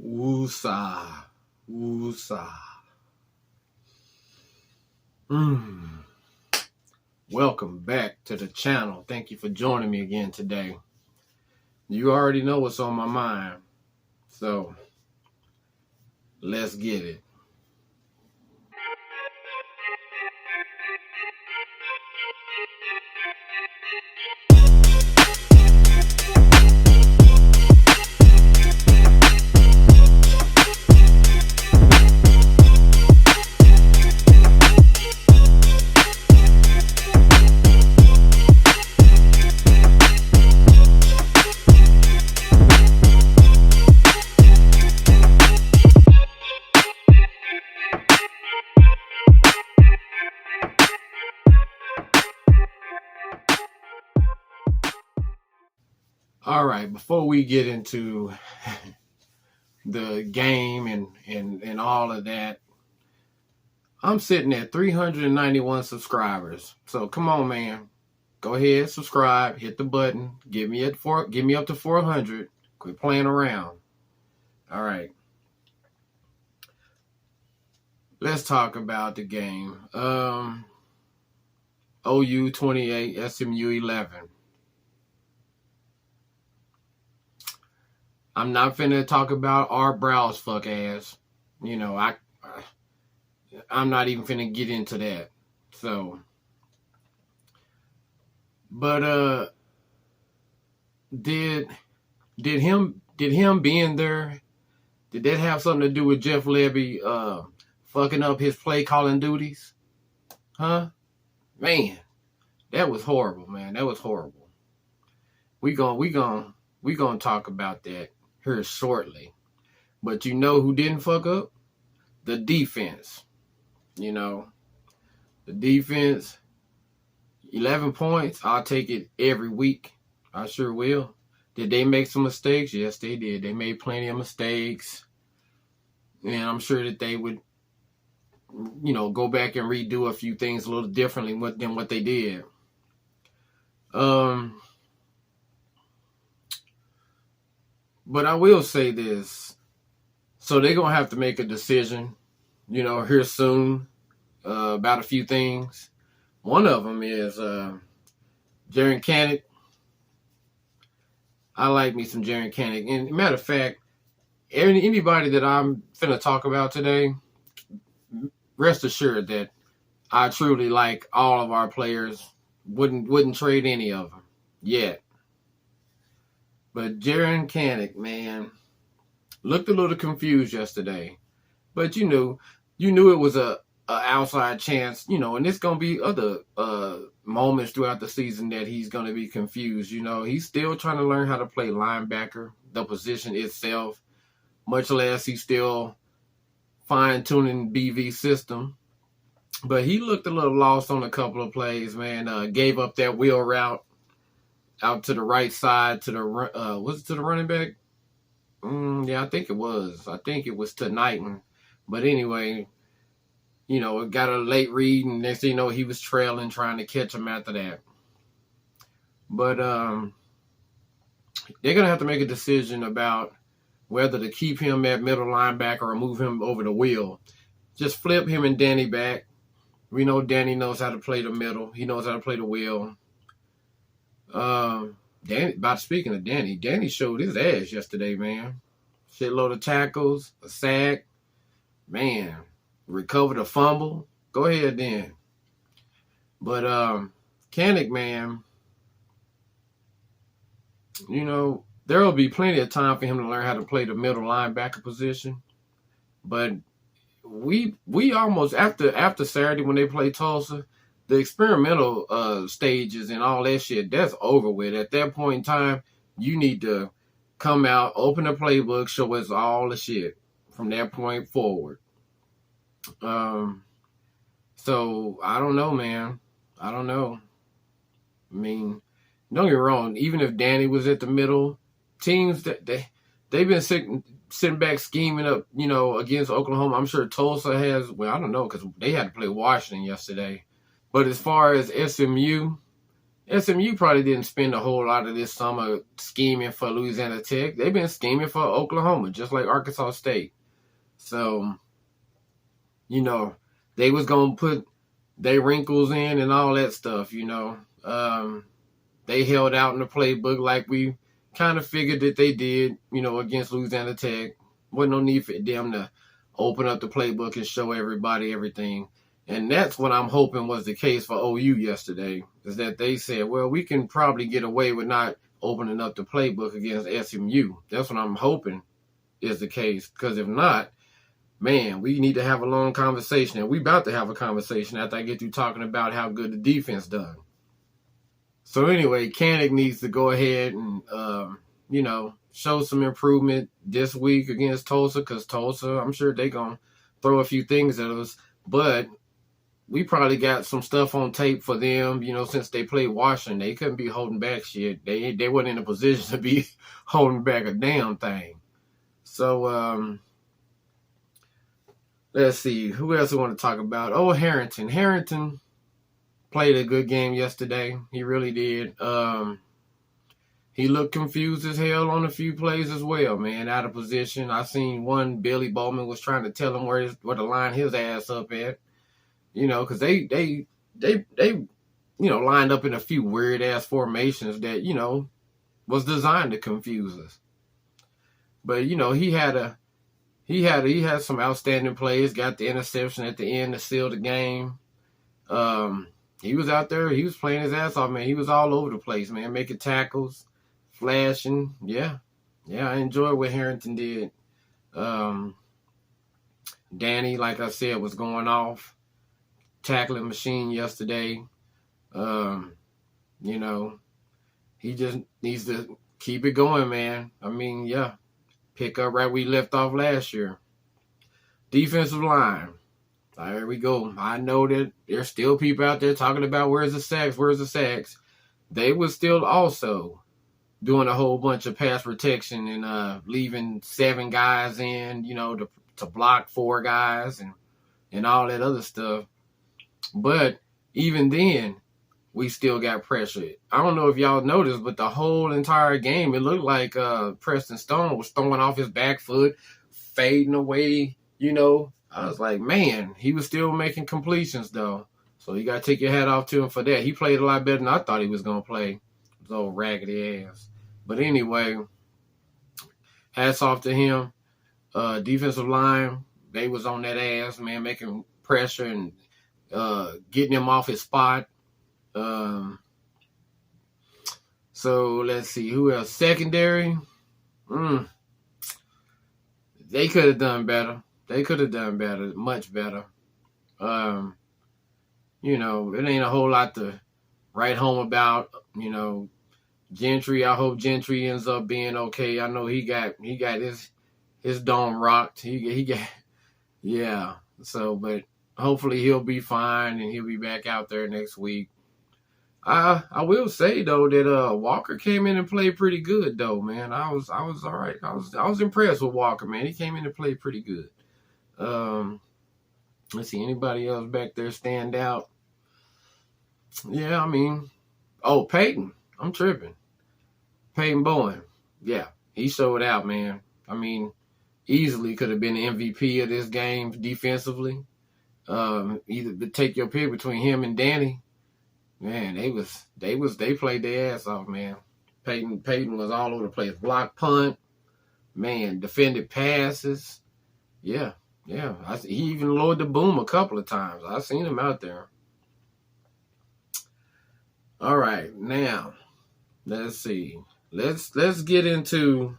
Woosah. Woosah. Welcome back to the channel. Thank you for joining me again today. You already know what's on my mind. So, let's get it. All right, before we get into the game and all of that, I'm sitting at 391 subscribers. So come on, man. Go ahead, subscribe, hit the button, get me up to 400. Quit playing around. All right. Let's talk about the game. OU 28, SMU 11. I'm not finna talk about Art Brow's fuck ass. You know, I'm not even finna get into that. So, but did him being there, did that have something to do with Jeff Levy fucking up his play calling duties? Huh? Man, that was horrible, man. That was horrible. We gonna talk about that here shortly. But you know who didn't fuck up? The defense. You know, the defense, 11 points. I'll take it every week. I sure will. Did they make some mistakes? Yes, they did. They made plenty of mistakes. And I'm sure that they would, you know, go back and redo a few things a little differently than what they did. But I will say this. So they're going to have to make a decision, you know, here soon about a few things. One of them is Jaren Kanak. I like me some Jaren Kanak. And matter of fact, anybody that I'm finna talk about today, rest assured that I truly like all of our players. Wouldn't trade any of them yet. But Jaren Kanak, man, looked a little confused yesterday. But you knew it was a outside chance, you know, and there's gonna be other moments throughout the season that he's gonna be confused. You know, he's still trying to learn how to play linebacker, the position itself, much less he's still fine-tuning BV's system. But he looked a little lost on a couple of plays, man. Gave up that wheel route out to the right side to the was it to the running back? Yeah, I think it was. I think it was to Knighton. But anyway, you know, it got a late read, and next thing you know, he was trailing, trying to catch him after that. But they're gonna have to make a decision about whether to keep him at middle linebacker or move him over the wheel. Just flip him and Danny back. We know Danny knows how to play the middle. He knows how to play the wheel. Speaking of Danny showed his ass yesterday, man. Shitload of tackles, a sack, man. Recovered a fumble. Go ahead then. But Kanak, man, you know, there will be plenty of time for him to learn how to play the middle linebacker position. But we almost after Saturday when they play Tulsa, the experimental stages and all that shit, that's over with. At that point in time, you need to come out, open the playbook, show us all the shit from that point forward. So I don't know, man. I don't know. I mean, don't get me wrong. Even if Danny was at the middle, teams that they've been sitting back scheming up, you know, against Oklahoma. I'm sure Tulsa has. Well, I don't know because they had to play Washington yesterday. But as far as SMU, SMU probably didn't spend a whole lot of this summer scheming for Louisiana Tech. They've been scheming for Oklahoma, just like Arkansas State. So, you know, they was going to put their wrinkles in and all that stuff, you know. They held out in the playbook like we kind of figured that they did, you know, against Louisiana Tech. Wasn't no need for them to open up the playbook and show everybody everything. And that's what I'm hoping was the case for OU yesterday, is that they said, well, we can probably get away with not opening up the playbook against SMU. That's what I'm hoping is the case, because if not, man, we need to have a long conversation, and we about to have a conversation after I get through talking about how good the defense done. So anyway, Kanik needs to go ahead and, you know, show some improvement this week against Tulsa, because Tulsa, I'm sure they're going to throw a few things at us, but we probably got some stuff on tape for them, you know, since they played Washington. They couldn't be holding back shit. They weren't in a position to be holding back a damn thing. So, let's see. Who else I want to talk about? Oh, Harrington. Harrington played a good game yesterday. He really did. He looked confused as hell on a few plays as well, man, out of position. I seen one, Billy Bowman was trying to tell him where to line his ass up at. You know, because they you know, lined up in a few weird ass formations that, you know, was designed to confuse us. But, you know, he had some outstanding plays, got the interception at the end to seal the game. He was out there, he was playing his ass off, man. He was all over the place, man, making tackles, flashing. Yeah, I enjoyed what Harrington did. Danny, like I said, was going off. Tackling machine yesterday. You know, he just needs to keep it going, man. I mean, yeah, pick up right where we left off last year. Defensive line. There we go. I know that there's still people out there talking about where's the sacks. They were still also doing a whole bunch of pass protection and leaving 7 guys in, you know, to block 4 guys and all that other stuff. But even then, we still got pressure. I don't know if y'all noticed, but the whole entire game, it looked like Preston Stone was throwing off his back foot, fading away, you know. I was like, man, he was still making completions, though. So you got to take your hat off to him for that. He played a lot better than I thought he was going to play. His old raggedy ass. But anyway, hats off to him. Defensive line, they was on that ass, man, making pressure and getting him off his spot. So let's see who else. Secondary, they could have done better. Much better. You know, it ain't a whole lot to write home about. You know, Gentry. I hope Gentry ends up being okay. I know he got his dome rocked. He got yeah. So, but hopefully he'll be fine and he'll be back out there next week. I will say though that Walker came in and played pretty good though, man. I was all right. I was impressed with Walker, man. He came in and played pretty good. Let's see, anybody else back there stand out? Yeah, I mean, Peyton. I'm tripping. Peyton Bowen. Yeah, he showed out, man. I mean, easily could have been the MVP of this game defensively. Either to take your pick between him and Danny. Man, they played their ass off, man. Peyton was all over the place. Block punt, man, defended passes. Yeah. He even lowered the boom a couple of times. I seen him out there. All right, now let's see. Let's get into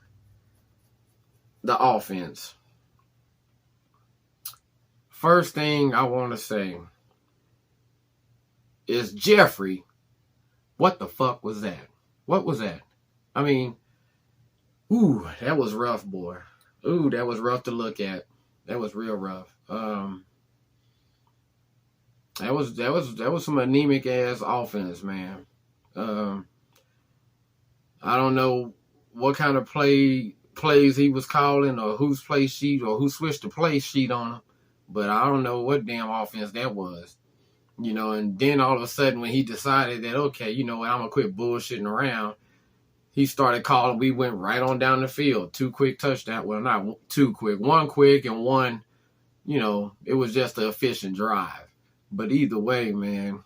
the offense. First thing I want to say is Jeffrey. What the fuck was that? What was that? I mean, that was rough, boy. That was rough to look at. That was real rough. That was some anemic ass offense, man. I don't know what kind of plays he was calling or whose play sheet or who switched the play sheet on him, but I don't know what damn offense that was. And then all of a sudden when he decided that, okay, you know what, I'm going to quit bullshitting around, he started calling. We went right on down the field. 2 quick touchdowns. Well, not 2 quick. 1 quick and 1, it was just an efficient drive. But either way, man,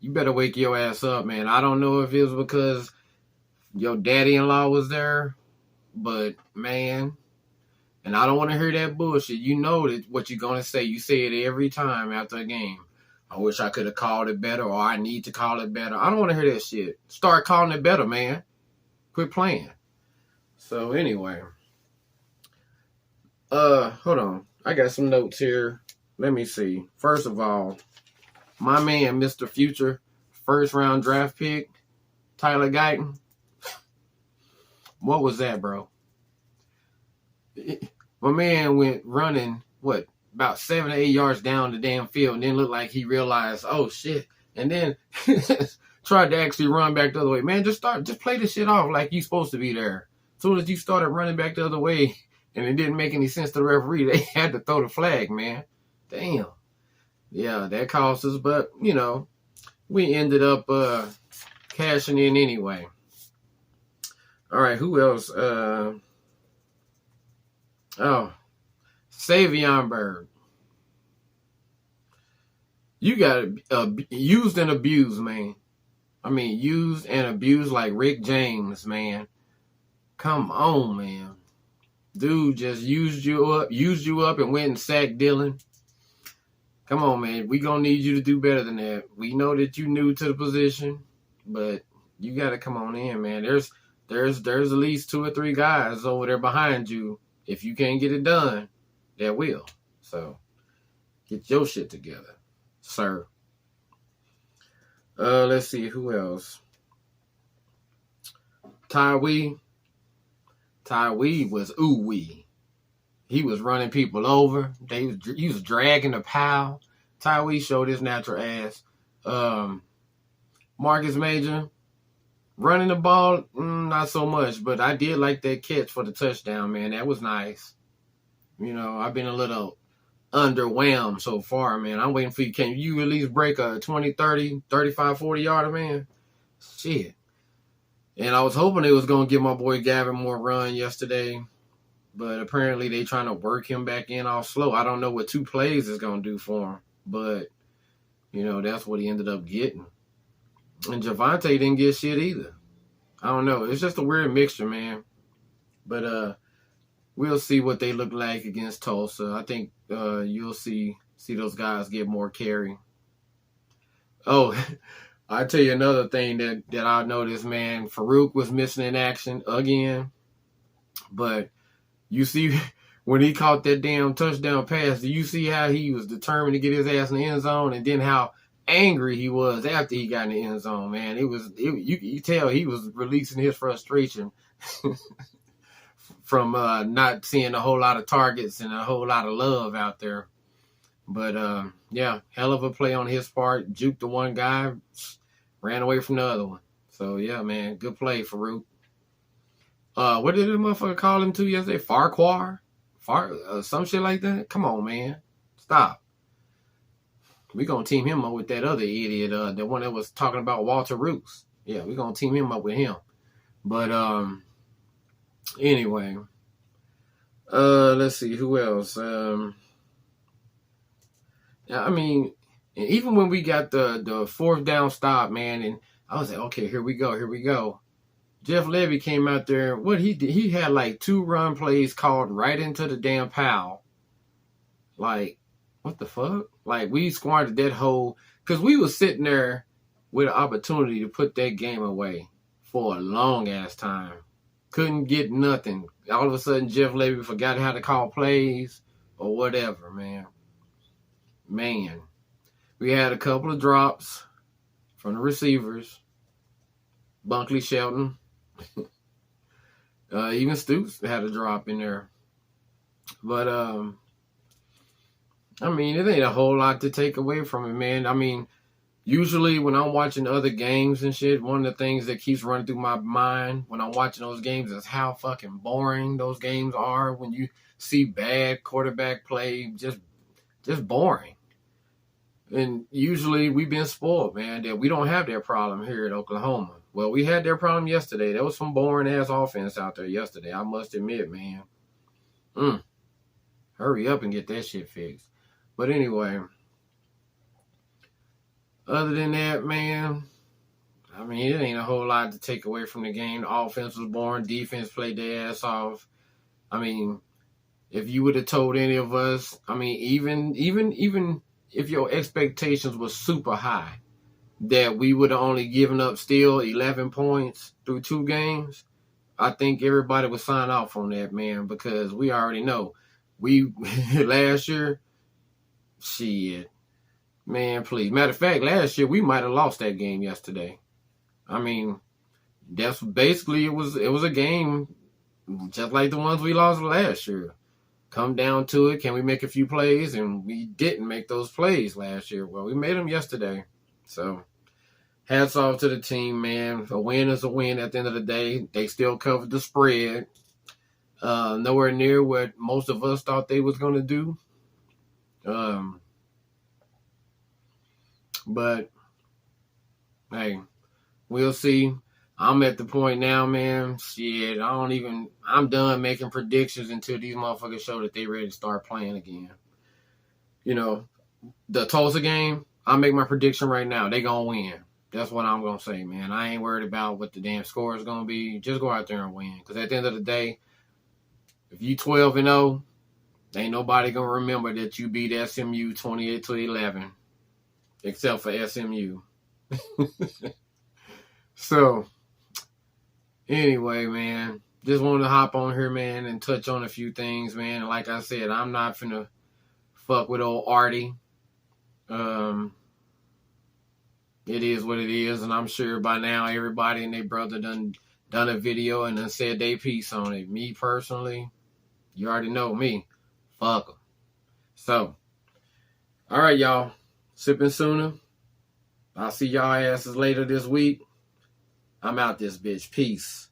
you better wake your ass up, man. I don't know if it was because your daddy-in-law was there, but, man, and I don't want to hear that bullshit. You know that what you're going to say. You say it every time after a game. I wish I could have called it better, or I need to call it better. I don't want to hear that shit. Start calling it better, man. Quit playing. So anyway, hold on. I got some notes here. Let me see. First of all, my man, Mr. Future, first round draft pick, Tyler Guyton. What was that, bro? My man went running, about 7 or 8 yards down the damn field, and then looked like he realized, oh shit, and then tried to actually run back the other way. Man, just play this shit off like you supposed to be there. As soon as you started running back the other way and it didn't make any sense to the referee, they had to throw the flag, man. Damn. Yeah, that cost us, but, we ended up cashing in anyway. All right, who else? Savion Bird. You got used and abused, man. I mean, used and abused like Rick James, man. Come on, man. Dude just used you up and went and sacked Dylan. Come on, man. We gonna need you to do better than that. We know that you new to the position, but you gotta come on in, man. There's at least 2 or 3 guys over there behind you. If you can't get it done, that will. So get your shit together, sir. Let's see who else. Tyree was ooh-wee. He was running people over. He was dragging the pile. Tyree showed his natural ass. Marcus Major running the ball, not so much, but I did like that catch for the touchdown, man. That was nice. I've been a little underwhelmed so far, man. I'm waiting for you. Can you at least break a 20, 30, 35, 40 yarder, man? Shit. And I was hoping they was going to give my boy Gavin more run yesterday, but apparently they trying to work him back in all slow. I don't know what 2 plays is going to do for him, but, that's what he ended up getting. And Javonte didn't get shit either. I don't know. It's just a weird mixture, man. But we'll see what they look like against Tulsa. I think you'll see those guys get more carry. Oh, I'll tell you another thing that I noticed, man. Farouk was missing in action again. But you see, when he caught that damn touchdown pass, do you see how he was determined to get his ass in the end zone, and then how angry he was after he got in the end zone, man? You tell he was releasing his frustration from not seeing a whole lot of targets and a whole lot of love out there. But, yeah, hell of a play on his part. Juked the one guy, ran away from the other one. So, yeah, man, good play, Farouk. What did the motherfucker call him to yesterday? Farquhar? Some shit like that? Come on, man. Stop. We're going to team him up with that other idiot, the one that was talking about Walter Roos. Yeah, we're going to team him up with him. But, anyway, let's see, who else? I mean, even when we got the 4th down stop, man, and I was like, okay, here we go. Jeff Levy came out there. What he did, he had like 2 run plays called right into the damn pile. Like, what the fuck? Like, we squandered that whole, because we was sitting there with an opportunity to put that game away for a long ass time. Couldn't get nothing. All of a sudden, Jeff Levy forgot how to call plays or whatever, man. Man, we had a couple of drops from the receivers. Bunkley, Shelton. Even Stoops had a drop in there. But, I mean, it ain't a whole lot to take away from it, man. I mean, usually when I'm watching other games and shit, one of the things that keeps running through my mind when I'm watching those games is how fucking boring those games are when you see bad quarterback play, just boring. And usually we've been spoiled, man, that we don't have that problem here at Oklahoma. Well, we had that problem yesterday. There was some boring ass offense out there yesterday, I must admit, man. Hurry up and get that shit fixed. But anyway, other than that, man, I mean, it ain't a whole lot to take away from the game. The offense was boring. Defense played their ass off. I mean, if you would have told any of us, I mean, even if your expectations were super high, that we would have only given up still 11 points through 2 games, I think everybody would sign off on that, man, because we already know. We, last year, shit, man, please. Matter of fact, last year, we might have lost that game yesterday. I mean, that's basically, it was a game just like the ones we lost last year. Come down to it, can we make a few plays? And we didn't make those plays last year. Well, we made them yesterday. So, hats off to the team, man. A win is a win at the end of the day. They still covered the spread. Nowhere near what most of us thought they was going to do. But, hey, we'll see. I'm at the point now, man. Shit, I'm done making predictions until these motherfuckers show that they ready to start playing again. You know, the Tulsa game, I'll make my prediction right now. They gonna win. That's what I'm gonna say, man. I ain't worried about what the damn score is gonna be. Just go out there and win. Because at the end of the day, if you 12-0, ain't nobody gonna remember that you beat SMU 28-11, except for SMU. So, anyway, man, just wanted to hop on here, man, and touch on a few things, man. And like I said, I'm not finna fuck with old Artie. It is what it is, and I'm sure by now everybody and their brother done a video and done said they piece on it. Me personally, you already know me. Fuck 'em. So, all right, y'all. Sipping sooner. I'll see y'all asses later this week. I'm out this bitch. Peace.